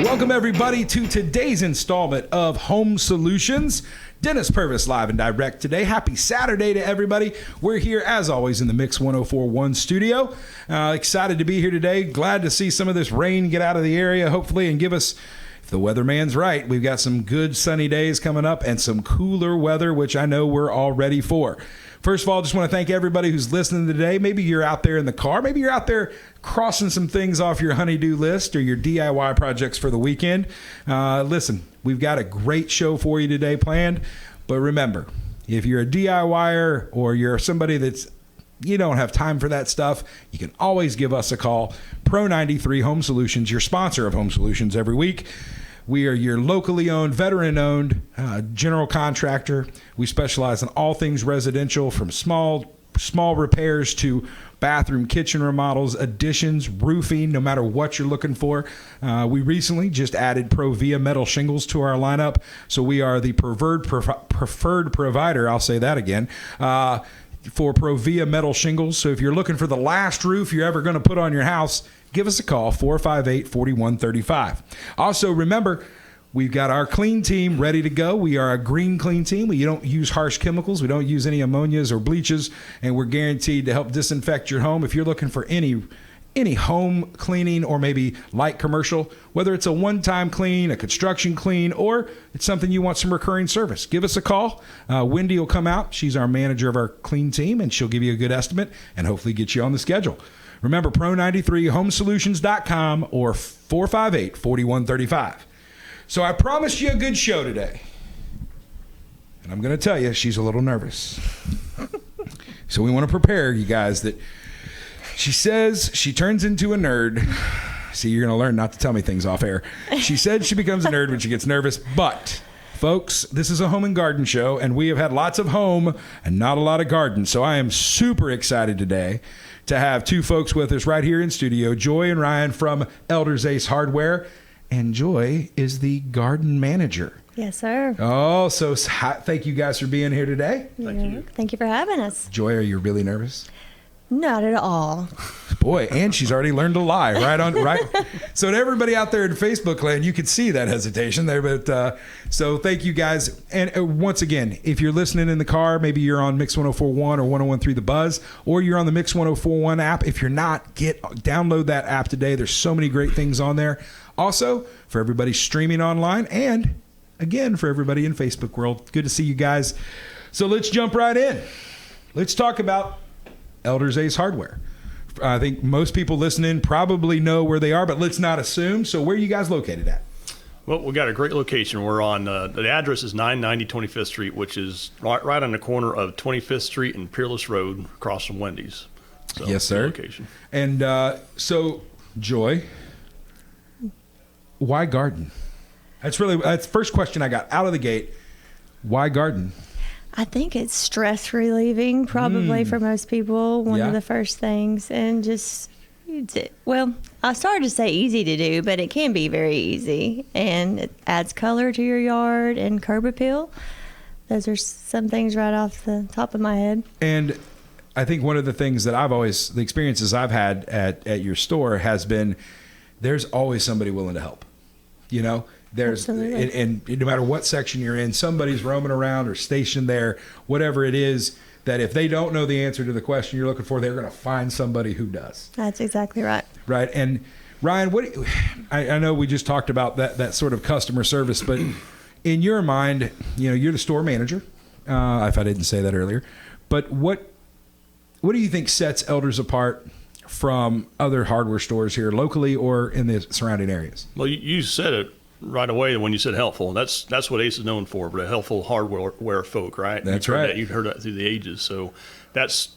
Welcome, everybody, to today's installment of Home Solutions. Dennis Purvis live and direct today. Happy Saturday to everybody. We're here, as always, in the Mix 104.1 studio. Excited to be here today. Glad to see some of this rain get out of the area, hopefully, and give us, if the weatherman's right, we've got some good sunny days coming up and some cooler weather, which I know we're all ready for. First of all, just want to thank everybody who's listening today. Maybe you're out there in the car. Maybe you're out there crossing some things off your honey-do list or your DIY projects for the weekend. Listen, we've got a great show for you today planned. But remember, if you're a DIYer or you're somebody you don't have time for that stuff, you can always give us a call. Pro93 Home Solutions, your sponsor of Home Solutions every week. We are your locally owned, veteran-owned general contractor. We specialize in all things residential, from small repairs to bathroom, kitchen remodels, additions, roofing, no matter what you're looking for. We recently just added Provia metal shingles to our lineup, so we are the preferred provider, I'll say that again, for Provia metal shingles. So if you're looking for the last roof you're ever going to put on your house, give us a call, 458-4135. Also, remember, we've got our clean team ready to go. We are a green clean team. We don't use harsh chemicals. We don't use any ammonias or bleaches, and we're guaranteed to help disinfect your home. If you're looking for any home cleaning or maybe light commercial, whether it's a one-time clean, a construction clean, or it's something you want some recurring service, give us a call. Wendy will come out. She's our manager of our clean team, and she'll give you a good estimate and hopefully get you on the schedule. Remember, Pro93homesolutions.com or 458-4135. So I promised you a good show today. And I'm going to tell you, she's a little nervous. So we want to prepare you guys that she says she turns into a nerd. See, you're going to learn not to tell me things off air. She said she becomes a nerd when she gets nervous. But, folks, this is a home and garden show, and we have had lots of home and not a lot of garden. So I am super excited today to have two folks with us right here in studio, Joy and Ryan from Elders Ace Hardware. And Joy is the garden manager. Yes, sir. Oh, so thank you guys for being here today. Thank you. Thank you for having us. Joy, are you really nervous? Not at all. Boy, and she's already learned to lie, right? So to everybody out there in Facebook land, you could see that hesitation there. But so thank you guys. And once again, if you're listening in the car, maybe you're on Mix 104.1 or 101.3 The Buzz, or you're on the Mix 104.1 app. If you're not, download that app today. There's so many great things on there. Also, for everybody streaming online, and again, for everybody in Facebook world, good to see you guys. So let's jump right in. Let's talk about Elders Ace Hardware. I think most people listening probably know where they are, but let's not assume. So where are you guys located at? Well, we got a great location. We're on, the address is 990 25th Street, which is right on the corner of 25th Street and Peerless Road across from Wendy's. So, yes, sir. Location. And so, Joy, why garden? That's the first question I got out of the gate. Why garden? I think it's stress relieving, probably for most people. One of the first things, and just, well, I started to say easy to do, but it can be very easy, and it adds color to your yard and curb appeal. Those are some things right off the top of my head. And I think one of the things that the experiences I've had at your store has been, there's always somebody willing to help. You know, and no matter what section you're in, somebody's roaming around or stationed there, whatever it is, that if they don't know the answer to the question you're looking for, they're going to find somebody who does. That's exactly right. Right. And Ryan, I know we just talked about that sort of customer service, but in your mind, you're the store manager, if I didn't say that earlier, but what do you think sets Elders apart from other hardware stores here locally or in the surrounding areas? Well, you said it right away when you said helpful. That's what Ace is known for, but a helpful hardware folk, right? That's right. You've heard that through the ages. So if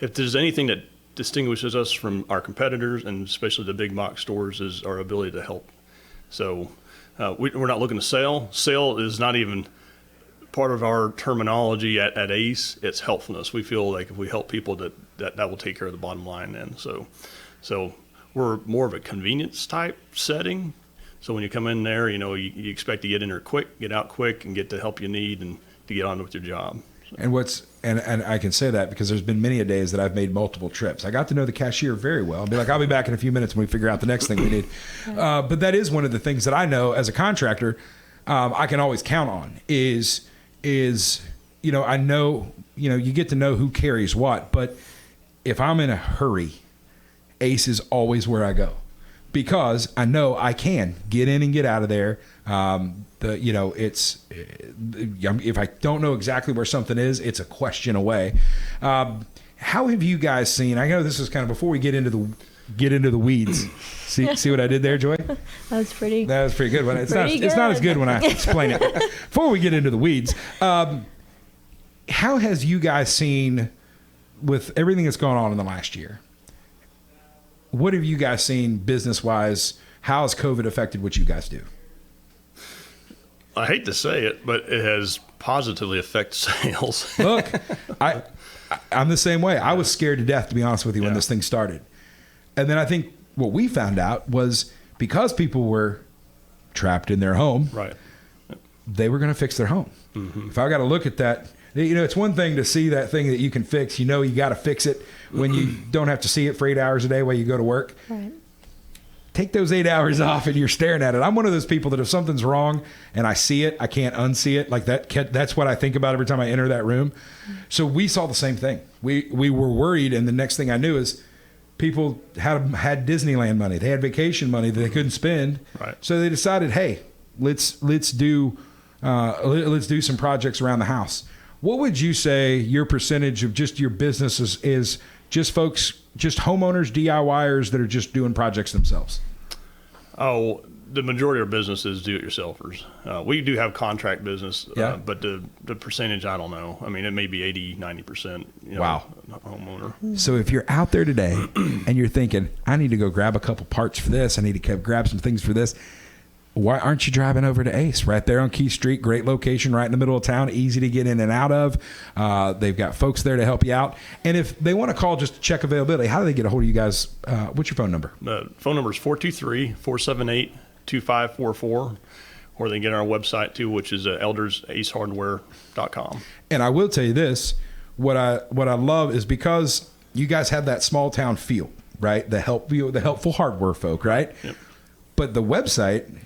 there's anything that distinguishes us from our competitors, and especially the big box stores, is our ability to help. So we're not looking to sell. Sale is not even part of our terminology at Ace. It's helpfulness. We feel like if we help people, that will take care of the bottom line then. So we're more of a convenience type setting. So when you come in there, you expect to get in there quick, get out quick, and get the help you need and to get on with your job. And I can say that because there's been many a days that I've made multiple trips. I got to know the cashier very well. I'll be like, I'll be back in a few minutes when we figure out the next thing we need. But that is one of the things that I know as a contractor, I can always count on is, I know, you get to know who carries what, but if I'm in a hurry, Ace is always where I go because I know I can get in and get out of there. If I don't know exactly where something is, it's a question away. How have you guys seen? I know this is kind of before we get into the weeds. See what I did there, Joy? That was pretty good. It's not as good when I explain it. Before we get into the weeds, how has you guys seen with everything that's gone on in the last year? What have you guys seen business wise? How has COVID affected what you guys do? I hate to say it, but it has positively affected sales. Look, I'm the same way. I was scared to death, to be honest with you, when this thing started. And then I think what we found out was because people were trapped in their home, right, they were going to fix their home. Mm-hmm. If I got to look at that, it's one thing to see that thing that you can fix. You got to fix it when you don't have to see it for 8 hours a day while you go to work. Right. Take those 8 hours off and you're staring at it. I'm one of those people that if something's wrong and I see it, I can't unsee it. Like that's what I think about every time I enter that room. So we saw the same thing. We were worried, and the next thing I knew is people had Disneyland money. They had vacation money that they couldn't spend. Right. So they decided, hey, let's do some projects around the house. What would you say your percentage of just your business is just folks, just homeowners, DIYers that are just doing projects themselves? Oh, the majority of our business is do-it-yourselfers. We do have contract business, but the percentage, I don't know. I mean, it may be 80, 90%. Wow. Homeowner. So if you're out there today and you're thinking, I need to go grab a couple parts for this, I need to grab some things for this, why aren't you driving over to Ace? Right there on Key Street, great location right in the middle of town, easy to get in and out of. They've got folks there to help you out. And if they want to call just to check availability, how do they get a hold of you guys? What's your phone number? The phone number is 423-478-2544, or they can get on our website too, which is eldershardware.com. And I will tell you this, what I love is because you guys have that small town feel, right? The helpful hardware folk, right? Yep. But the website,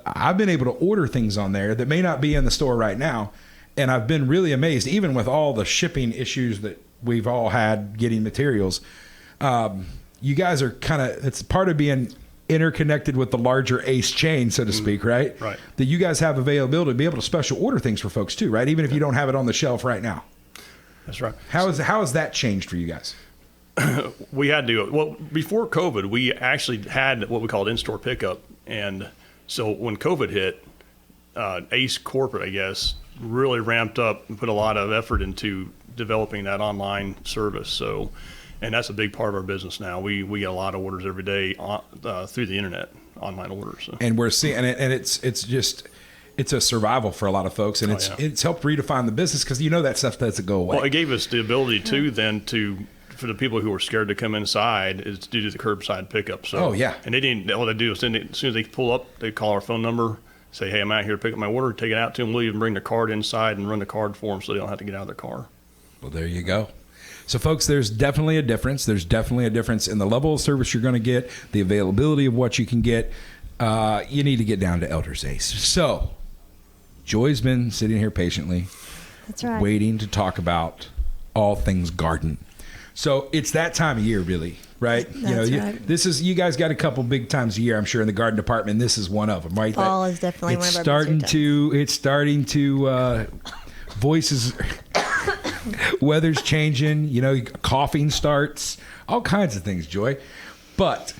I've been able to order things on there that may not be in the store right now. And I've been really amazed, even with all the shipping issues that we've all had getting materials. You guys are it's part of being interconnected with the larger Ace chain, so to speak, right? Right. That you guys have availability to be able to special order things for folks too, right? Even if you don't have it on the shelf right now. That's right. How has that changed for you guys? We had to. Well, before COVID, we actually had what we called in-store pickup. And so when COVID hit, Ace Corporate, I guess, really ramped up and put a lot of effort into developing that online service. So, and that's a big part of our business now. We get a lot of orders every day through the internet, online orders. So. And we're seeing, and it's a survival for a lot of folks, and it's helped redefine the business because that stuff doesn't go away. Well, it gave us the ability for the people who were scared to come inside is to do the curbside pickup. So, and they didn't. All they do is as soon as they pull up, they call our phone number, say, "Hey, I'm out here to pick up my order." Take it out to them. We'll even bring the card inside and run the card for them, so they don't have to get out of their car. Well, there you go. So, folks, there's definitely a difference. There's definitely a difference in the level of service you're going to get, the availability of what you can get. You need to get down to Elders Ace. So, Joy's been sitting here patiently, that's right, waiting to talk about all things garden. So it's that time of year, really, right? That's right. This is, you guys got a couple big times a year, I'm sure, in the garden department. This is one of them, right? Fall is definitely one of our It's starting to voices, weather's changing. Coughing starts, all kinds of things, Joy. But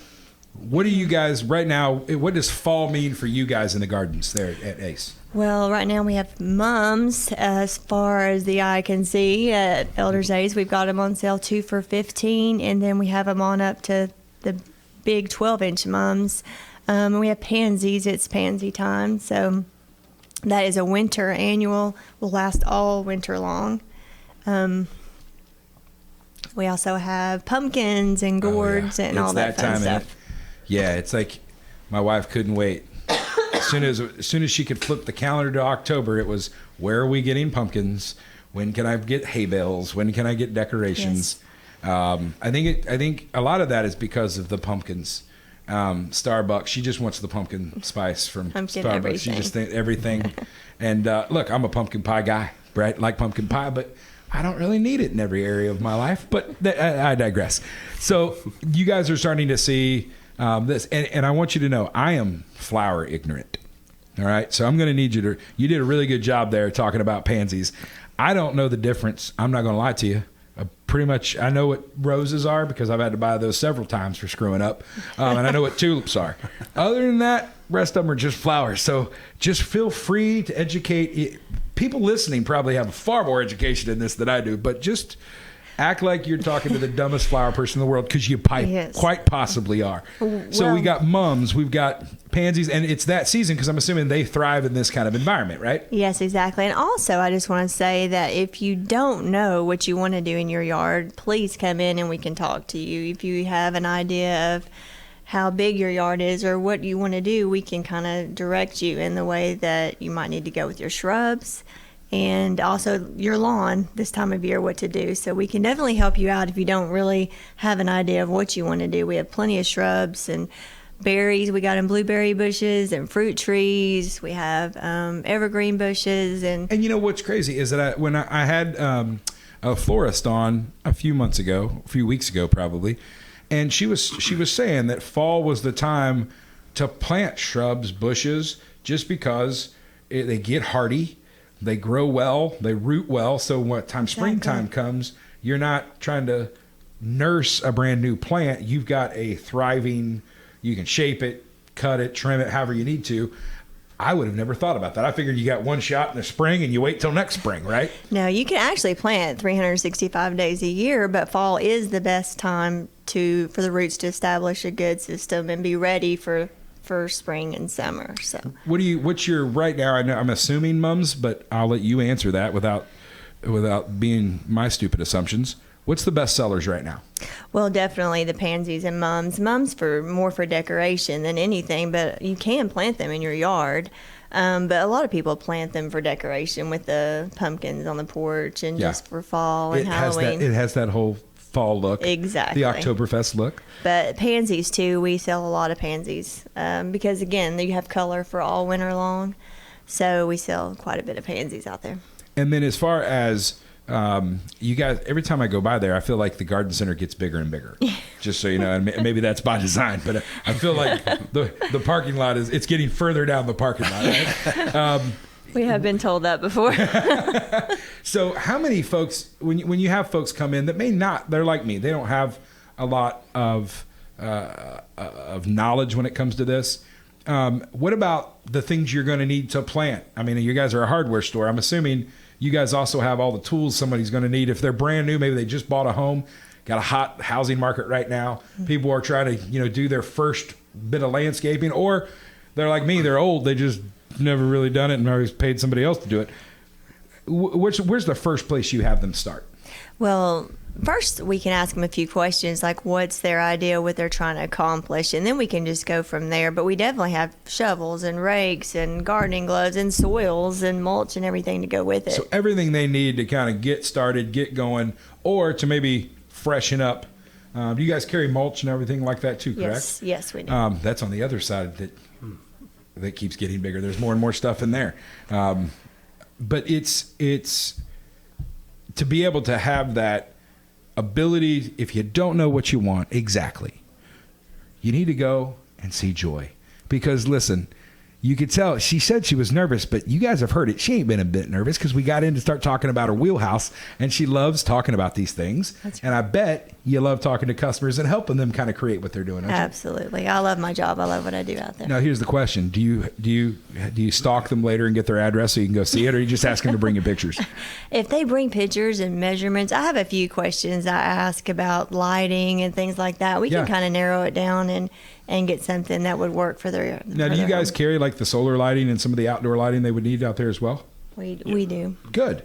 what do you guys right now? What does fall mean for you guys in the gardens there at Ace? Well, right now we have mums as far as the eye can see at Elders Ace. We've got them on sale 2 for $15, and then we have them on up to the big 12-inch mums. And we have pansies. It's pansy time, so that is a winter annual. Will last all winter long. We also have pumpkins and gourds and all that fun stuff. Yeah, it's like my wife couldn't wait. As soon as she could flip the calendar to October, it was, where are we getting pumpkins? When can I get hay bales? When can I get decorations? I think a lot of that is because of the pumpkins. Starbucks, she just wants the pumpkin spice from Pumpkin Starbucks. everything. She just thinks everything. And look, I'm a pumpkin pie guy, right? Like pumpkin pie, but I don't really need it in every area of my life. But I digress. So you guys are starting to see this, and I want you to know I am flower ignorant. All right, so I'm going to need you to. You did a really good job there talking about pansies. I don't know the difference. I'm not going to lie to you. Pretty much, I know what roses are because I've had to buy those several times for screwing up, and I know what tulips are. Other than that, rest of them are just flowers. So just feel free to educate. People listening probably have far more education in this than I do, but just act like you're talking to the dumbest flower person in the world, because you quite possibly are. So we got mums, we've got pansies, and it's that season because I'm assuming they thrive in this kind of environment, right? Yes, exactly. And also, I just want to say that if you don't know what you want to do in your yard, please come in and we can talk to you. If you have an idea of how big your yard is or what you want to do, we can kind of direct you in the way that you might need to go with your shrubs and also your lawn this time of year, what to do. So we can definitely help you out if you don't really have an idea of what you want to do. We have plenty of shrubs and berries. We got them blueberry bushes and fruit trees. We have evergreen bushes. And you know what's crazy is that when I had a florist on a few weeks ago probably, and she was saying that fall was the time to plant shrubs, bushes, just because they get hardy. They grow well, they root well. So when springtime comes, you're not trying to nurse a brand new plant. You've got a thriving, you can shape it, cut it, trim it, however you need to. I would have never thought about that. I figured you got one shot in the spring and you wait till next spring, right? No, you can actually plant 365 days a year, but fall is the best time for the roots to establish a good system and be ready for spring and summer. So what's your right now? I know I'm assuming mums, but I'll let you answer that without being my stupid assumptions. What's the best sellers right now? Well, definitely the pansies and mums. Mums more for decoration than anything, but you can plant them in your yard. But a lot of people plant them for decoration with the pumpkins on the porch and just for fall and Halloween. It has that whole fall look. Exactly. The Oktoberfest look. But pansies too, we sell a lot of pansies because again, you have color for all winter long. So we sell quite a bit of pansies out there. And then as far as you guys, every time I go by there, I feel like the garden center gets bigger and bigger. Just so you know, and maybe that's by design, but I feel like the parking lot it's getting further down the parking lot. Right? We have been told that before. So how many folks, when you have folks come in that may not, they're like me, they don't have a lot of knowledge when it comes to this. What about the things you're going to need to plant? I mean, you guys are a hardware store. I'm assuming you guys also have all the tools somebody's going to need. If they're brand new, maybe they just bought a home, got a hot housing market right now. People are trying to, do their first bit of landscaping, or they're like me, they're old. They just never really done it and always paid somebody else to do it. Where's the first place you have them start? Well, first we can ask them a few questions like what's their idea, what they're trying to accomplish, and then we can just go from there. But we definitely have shovels and rakes and gardening gloves and soils and mulch and everything to go with it. So everything they need to kind of get started, get going, or to maybe freshen up. Do you guys carry mulch and everything like that too, correct? Yes, we do. That's on the other side that keeps getting bigger. There's more and more stuff in there. But it's to be able to have that ability, if you don't know what you want exactly, you need to go and see Joy. Because listen, you could tell, she said she was nervous, but you guys have heard it. She ain't been a bit nervous because we got in to start talking about her wheelhouse, and she loves talking about these things. That's right. And I bet you love talking to customers and helping them kind of create what they're doing. Absolutely. I love my job. I love what I do out there. Now, here's the question. Do you stalk them later and get their address so you can go see it, or you just ask them to bring you pictures? If they bring pictures and measurements, I have a few questions I ask about lighting and things like that. We can kind of narrow it down and get something that would work for their Now, do you guys carry like the solar lighting and some of the outdoor lighting they would need out there as well? We do. Good.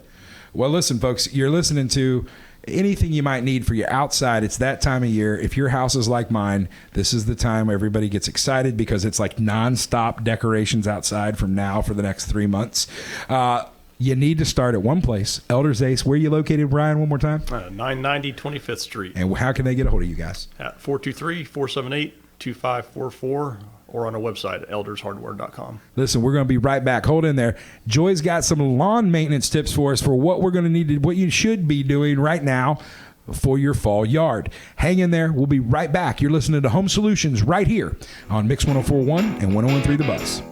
Well, listen, folks, you're listening to anything you might need for your outside. It's that time of year. If your house is like mine, this is the time where everybody gets excited because it's like nonstop decorations outside from now for the next 3 months. you need to start at one place, Elders Ace. Where are you located, Brian, one more time? 990 25th Street. And how can they get a hold of you guys? At 423-478-2544 or on our website, eldershardware.com. Listen, we're going to be right back. Hold in there. Joy's got some lawn maintenance tips for us for what we're going to need to, what you should be doing right now for your fall yard. Hang in there. We'll be right back. You're listening to Home Solutions right here on Mix 104.1 and 101.3 The Buzz.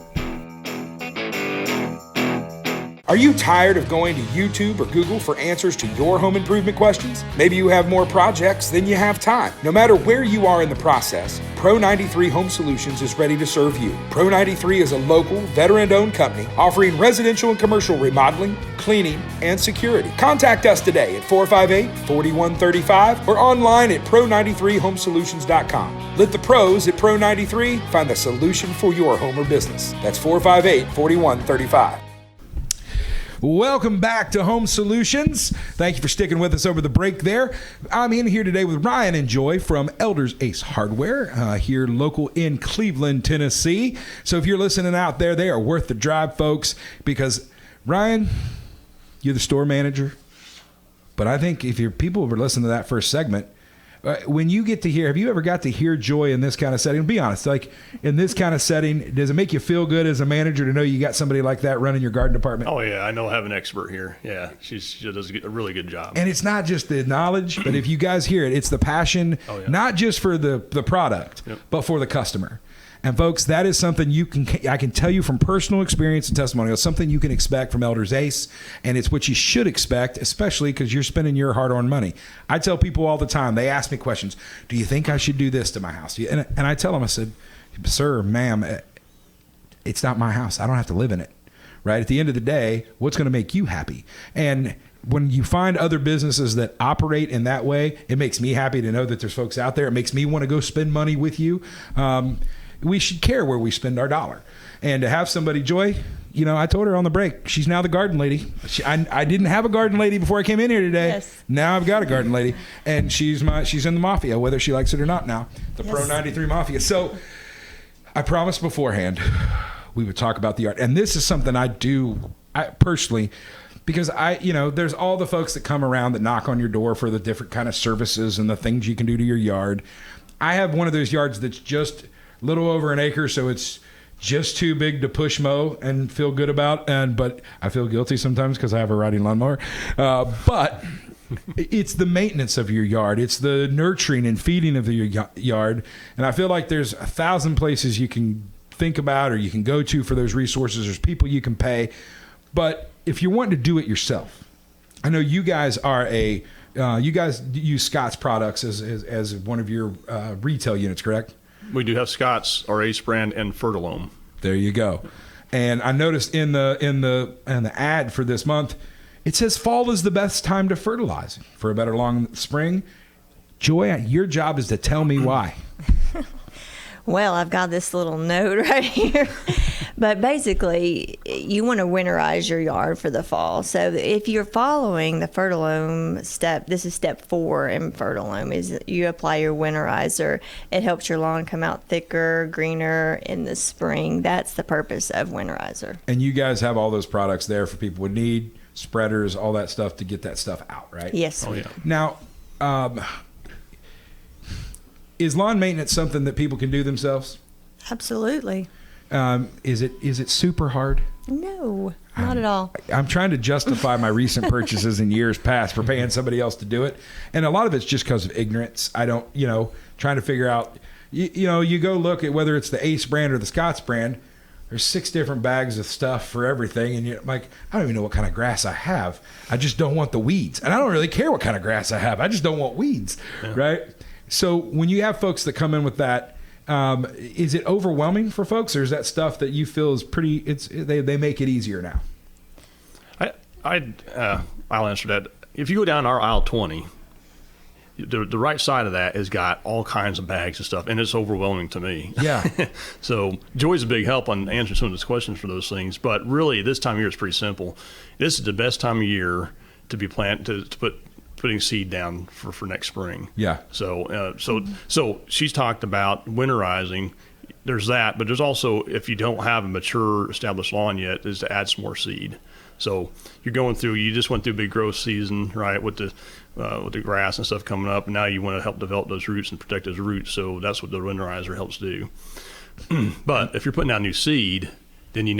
Are you tired of going to YouTube or Google for answers to your home improvement questions? Maybe you have more projects than you have time. No matter where you are in the process, Pro 93 Home Solutions is ready to serve you. Pro 93 is a local, veteran-owned company offering residential and commercial remodeling, cleaning, and security. Contact us today at 458-4135 or online at pro93homesolutions.com. Let the pros at Pro 93 find the solution for your home or business. That's 458-4135. Welcome back to Home Solutions. Thank you for sticking with us over the break there. I'm in here today with Ryan and Joy from Elders Ace Hardware, here local in Cleveland, Tennessee. So if you're listening out there, they are worth the drive, folks, because Ryan, you're the store manager. But I think if people were listening to that first segment, when you get to hear, have you ever got to hear Joy in this kind of setting? Be honest, like in this kind of setting, does it make you feel good as a manager to know you got somebody like that running your garden department? Oh, yeah. I know I have an expert here. Yeah. She does a really good job. And it's not just the knowledge, but if you guys hear it, it's the passion, not just for the product, but for the customer. And folks, that is something I can tell you from personal experience and testimonial, something you can expect from Elders Ace, and it's what you should expect, especially because you're spending your hard-earned money. I tell people all the time, they ask me questions, do you think I should do this to my house? And I tell them, I said, sir, ma'am, it's not my house. I don't have to live in it, right? At the end of the day, what's going to make you happy? And when you find other businesses that operate in that way, it makes me happy to know that there's folks out there. It makes me want to go spend money with you. We should care where we spend our dollar. And to have somebody, Joy, I told her on the break, she's now the garden lady. I didn't have a garden lady before I came in here today. Yes. Now I've got a garden lady. And she's in the mafia, whether she likes it or not now. The Pro 93 Mafia. So I promised beforehand we would talk about the yard. And this is something I personally, because there's all the folks that come around that knock on your door for the different kind of services and the things you can do to your yard. I have one of those yards that's just little over an acre, so it's just too big to push mow and feel good about. But I feel guilty sometimes because I have a riding lawnmower. But it's the maintenance of your yard. It's the nurturing and feeding of your yard. And I feel like there's 1,000 places you can think about or you can go to for those resources. There's people you can pay. But if you're wanting to do it yourself, I know you guys are you guys use Scott's products as one of your retail units, correct? We do have Scott's, our Ace brand, and Fertilome. There you go. And I noticed in the ad for this month, it says fall is the best time to fertilize for a better long spring. Joy, your job is to tell me why. Well, I've got this little note right here. But basically, you want to winterize your yard for the fall. So if you're following the Fertilome step, this is step 4 in Fertilome, is you apply your winterizer. It helps your lawn come out thicker, greener in the spring. That's the purpose of winterizer. And you guys have all those products there for people with need, spreaders, all that stuff to get that stuff out, right? Yes. Oh, yeah. Now, is lawn maintenance something that people can do themselves? Absolutely. Is it super hard? No, not at all. I'm trying to justify my recent purchases in years past for paying somebody else to do it. And a lot of it's just because of ignorance. I don't, trying to figure out, you go look at whether it's the Ace brand or the Scott's brand, there's 6 different bags of stuff for everything. And you're like, I don't even know what kind of grass I have. I just don't want the weeds. And I don't really care what kind of grass I have. I just don't want weeds, right? So when you have folks that come in with that, is it overwhelming for folks, or is that stuff that you feel is pretty? They make it easier now. I'll answer that. If you go down our aisle 20, the right side of that has got all kinds of bags of stuff, and it's overwhelming to me. Yeah. So Joy's a big help on answering some of those questions for those things. But really, this time of year is pretty simple. This is the best time of year to be putting seed down for next spring. Yeah. So she's talked about winterizing. There's that, but there's also, if you don't have a mature established lawn yet, is to add some more seed. So you're going through, you just went through a big growth season, right, with the grass and stuff coming up, and now you want to help develop those roots and protect those roots. So that's what the winterizer helps do. But if you're putting out new seed, then you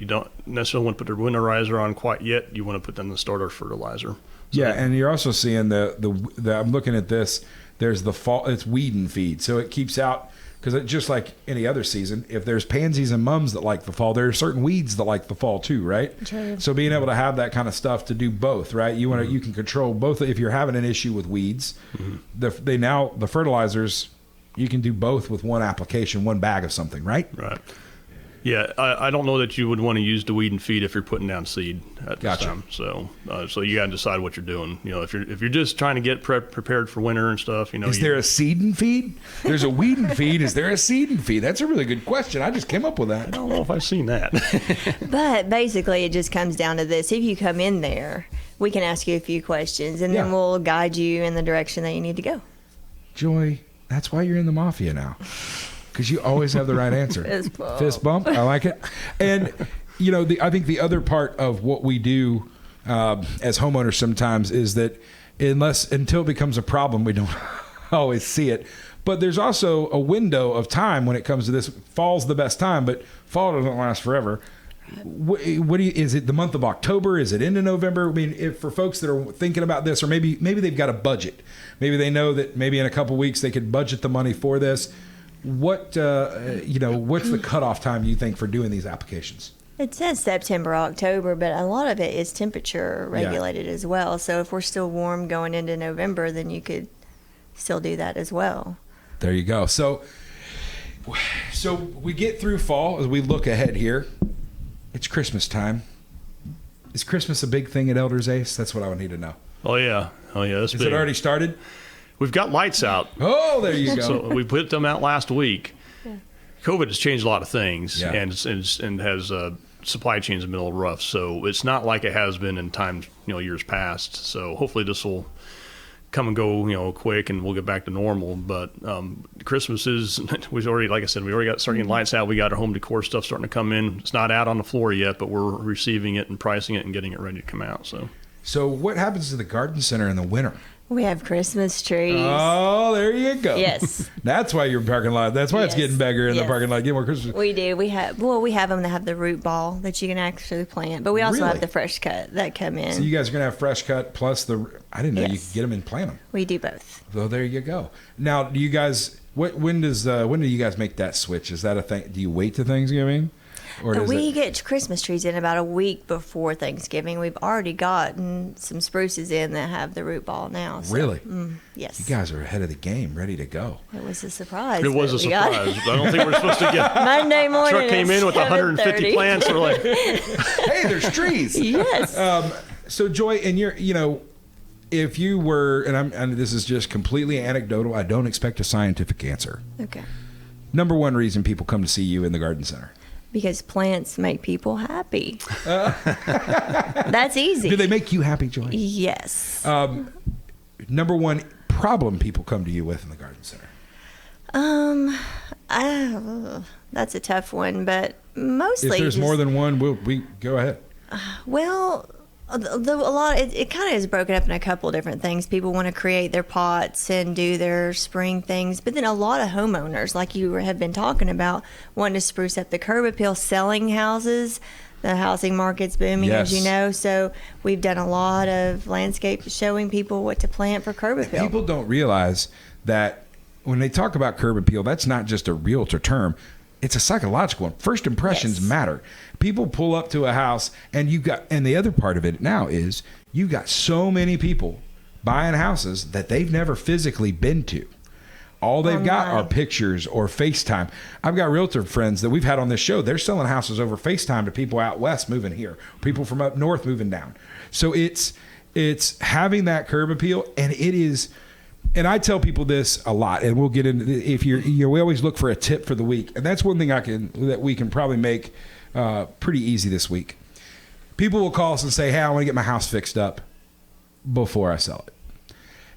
don't necessarily want to put the winterizer on quite yet. You want to put down the starter fertilizer. So yeah, and you're also seeing the I'm looking at this. There's the fall. It's weed and feed, so it keeps out. Because just like any other season, if there's pansies and mums that like the fall, there are certain weeds that like the fall too, right? True. So being able to have that kind of stuff to do both, right? You want to, you can control both. If you're having an issue with weeds, the fertilizers, you can do both with one application, one bag of something, right? Right. Yeah, I don't know that you would want to use the weed and feed if you're putting down seed at this time. So you got to decide what you're doing. If you're just trying to get prepared for winter and stuff, Is there a seed and feed? There's a weed and feed. Is there a seed and feed? That's a really good question. I just came up with that. I don't know if I've seen that. But basically, it just comes down to this. If you come in there, we can ask you a few questions, and then we'll guide you in the direction that you need to go. Joy, that's why you're in the mafia now. Because you always have the right answer. Fist bump. I like it. And, I think the other part of what we do as homeowners sometimes is that until it becomes a problem, we don't always see it. But there's also a window of time when it comes to this. Fall's the best time, but fall doesn't last forever. Is it the month of October? Is it into November? I mean, if for folks that are thinking about this, or maybe they've got a budget, maybe they know that maybe in a couple weeks they could budget the money for this. What's the cutoff time you think for doing these applications? It says September, October, but a lot of it is temperature regulated as well. So if we're still warm going into November, then you could still do that as well. There you go. So we get through fall as we look ahead here. It's Christmas time. Is Christmas a big thing at Elders Ace? That's what I would need to know. Oh yeah. That's Has big. it already started? We've got lights out. Oh, there you go. So we put them out last week. Yeah. COVID has changed a lot of things, Yeah. and has supply chains in the middle of rough. So it's not like it has been in times, years past. So hopefully this will come and go, quick, and we'll get back to normal. But Christmas is, we already got starting lights out. We got our home decor stuff starting to come in. It's not out on the floor yet, but we're receiving it and pricing it and getting it ready to come out. So what happens to the garden center in the winter? We have Christmas trees. Oh, there you go. Yes. That's why your parking lot. That's why it's getting bigger in the parking lot. Get more Christmas. We do. We have them that have the root ball that you can actually plant, but we also have the fresh cut that come in. So you guys are gonna have fresh cut plus I didn't know you could get them and plant them. We do both. So there you go. Now, do you guys? When do you guys make that switch? Is that a thing? Do you wait to Thanksgiving? Or we get Christmas trees in about a week before Thanksgiving. We've already gotten some spruces in that have the root ball now. So, really? Yes. You guys are ahead of the game, ready to go. It was a surprise. It was a surprise. I don't think we're supposed to get. Monday morning. Truck came in with 150 plants. We're like, hey, there's trees. Yes. So Joy, and if you were, and this is just completely anecdotal, I don't expect a scientific answer. Okay. Number one reason people come to see you in the garden center. Because plants make people happy. That's easy. Do they make you happy, Joy? Yes. Number one problem people come to you with in the garden center. That's a tough one, but mostly. If there's more than one, we go ahead. Well, it kind of is broken up in a couple of different things. People want to create their pots and do their spring things, but then a lot of homeowners, like you have been talking about, want to spruce up the curb appeal, selling houses. The housing market's booming, as you know, so we've done a lot of landscape showing people what to plant for curb appeal. People don't realize that when they talk about curb appeal, that's not just a realtor term. It's a psychological one. First impressions matter. People pull up to a house, and the other part of it now is you got so many people buying houses that they've never physically been to. All they've got are pictures or FaceTime. I've got realtor friends that we've had on this show. They're selling houses over FaceTime to people out west moving here, people from up north moving down. So it's having that curb appeal, and it is. And I tell people this a lot, and we'll get into we always look for a tip for the week, and that's one thing that we can probably make pretty easy this week. People will call us and say, "Hey, I want to get my house fixed up before I sell it."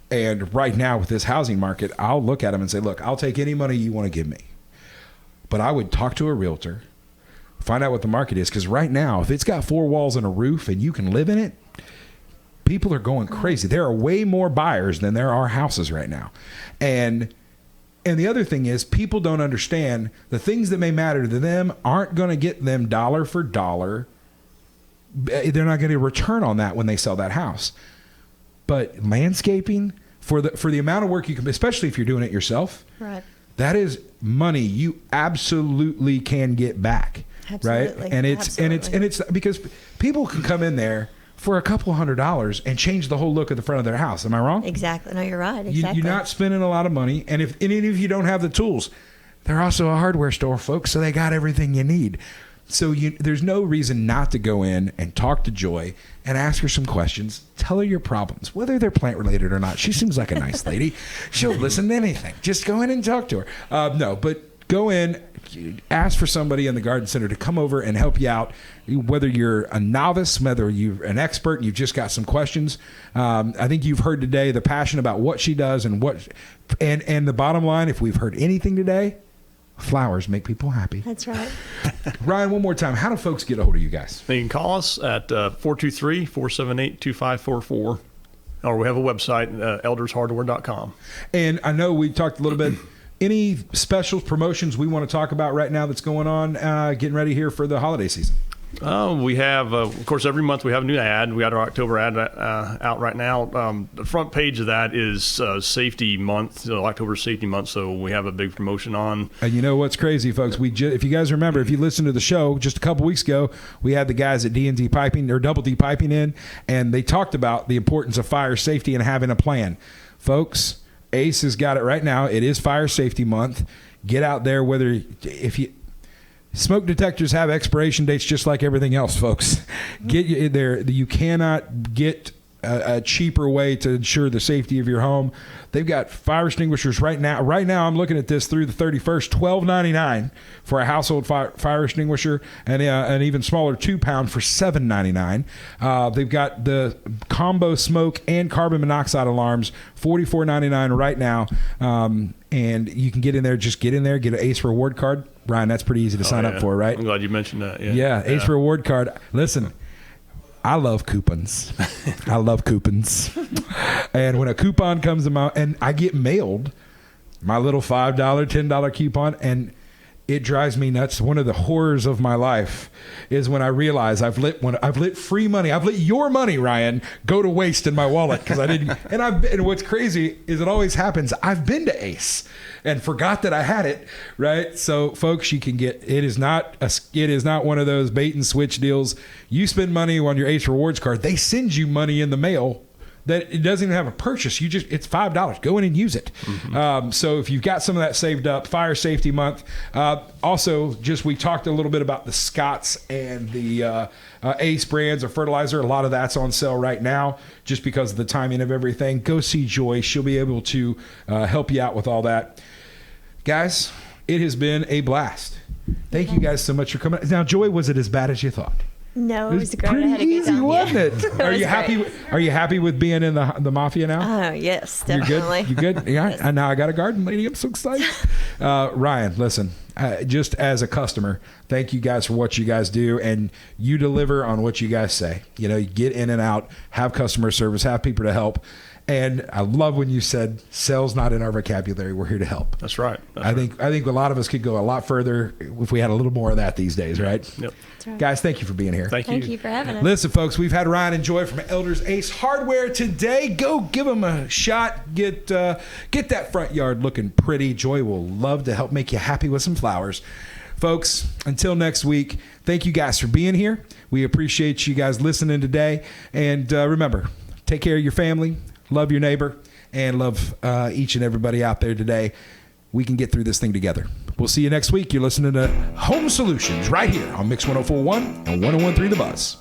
And right now with this housing market, I'll look at them and say, "Look, I'll take any money you want to give me, but I would talk to a realtor Find out what the market is, because right now, if it's got 4 walls and a roof and you can live in it, people are going crazy. There are way more buyers than there are houses right now. And the other thing is, people don't understand the things that may matter to them aren't going to get them dollar for dollar. They're not getting a return on that when they sell that house. But landscaping, for the amount of work you can, especially if you're doing it yourself, right, that is money you absolutely can get back. Absolutely. Right? And it's because people can come in there for a couple $100 and change the whole look of the front of their house. Am I wrong? Exactly. No, you're right. Exactly. You're not spending a lot of money. And if you don't have the tools, they're also a hardware store, folks, so they got everything you need. So there's no reason not to go in and talk to Joy and ask her some questions. Tell her your problems, whether they're plant related or not. She seems like a nice lady. She'll listen to anything. Just go in and talk to her. No, but go in, ask for somebody in the garden center to come over and help you out. Whether you're a novice, whether you're an expert, and you've just got some questions. I think you've heard today the passion about what she does and the bottom line, if we've heard anything today, flowers make people happy. That's right. Ryan, one more time, how do folks get a hold of you guys? You can call us at 423-478-2544, or we have a website, eldershardware.com. And I know we talked a little bit. Any special promotions we want to talk about right now that's going on, getting ready here for the holiday season? We have, of course, every month we have a new ad. We got our October ad out right now. The front page of that is Safety Month, so October Safety Month, so we have a big promotion on. And you know what's crazy, folks? If you guys remember, if you listened to the show just a couple weeks ago, we had the guys at D&D Piping, or Double D Piping in, and they talked about the importance of fire safety and having a plan. Folks, Ace has got it right now. It is Fire Safety Month. Get out there, smoke detectors have expiration dates just like everything else, folks. Get you there. You cannot get a cheaper way to ensure the safety of your home. They've got fire extinguishers right now. Right now, I'm looking at this through the 31st, $12.99 for a household fire extinguisher, and an even smaller 2-pound for $7.99. They've got the combo smoke and carbon monoxide alarms, $44.99 right now. And you can get in there. Just get in there, get an ACE reward card. Brian, that's pretty easy to sign up for, right? I'm glad you mentioned that. Yeah, ACE reward card. Listen, I love coupons. I love coupons. And when a coupon comes to and I get mailed my little $5, $10 coupon, and it drives me nuts. One of the horrors of my life is when I realize I've let free money, I've let your money, Ryan, go to waste in my wallet because I didn't. And what's crazy is it always happens. I've been to Ace and forgot that I had it. Right. So folks, you can get, it is not one of those bait and switch deals. You spend money on your Ace Rewards card. They send you money in the mail that it doesn't even have a purchase. It's $5. Go in and use it. Mm-hmm. So if you've got some of that saved up, Fire Safety Month. Also, we talked a little bit about the Scotts and the Ace brands of fertilizer. A lot of that's on sale right now just because of the timing of everything. Go see Joy. She'll be able to help you out with all that. Guys, it has been a blast. Thank you guys so much for coming. Now, Joy, was it as bad as you thought? No, it was great. Pretty I had a good easy, time. wasn't it? Are you was happy? great. Are you happy with being in the mafia now? Oh, yes, definitely. You good? Yeah. Yes. And now I got a garden lady. I'm so excited. Ryan, listen. Just as a customer, thank you guys for what you guys do, and you deliver on what you guys say. You know, you get in and out, have customer service, have people to help. And I love when you said sales not in our vocabulary. We're here to help. That's right. I think a lot of us could go a lot further if we had a little more of that these days, right? Yep. That's right. Guys, thank you for being here. Thank you for having us. Listen, folks, we've had Ryan and Joy from Elders Ace Hardware today. Go give them a shot. Get that front yard looking pretty. Joy will love to help make you happy with some flowers. Folks, until next week, thank you guys for being here. We appreciate you guys listening today. And remember, take care of your family. Love your neighbor, and love each and everybody out there today. We can get through this thing together. We'll see you next week. You're listening to Home Solutions right here on Mix 104.1 and 101.3 The Buzz.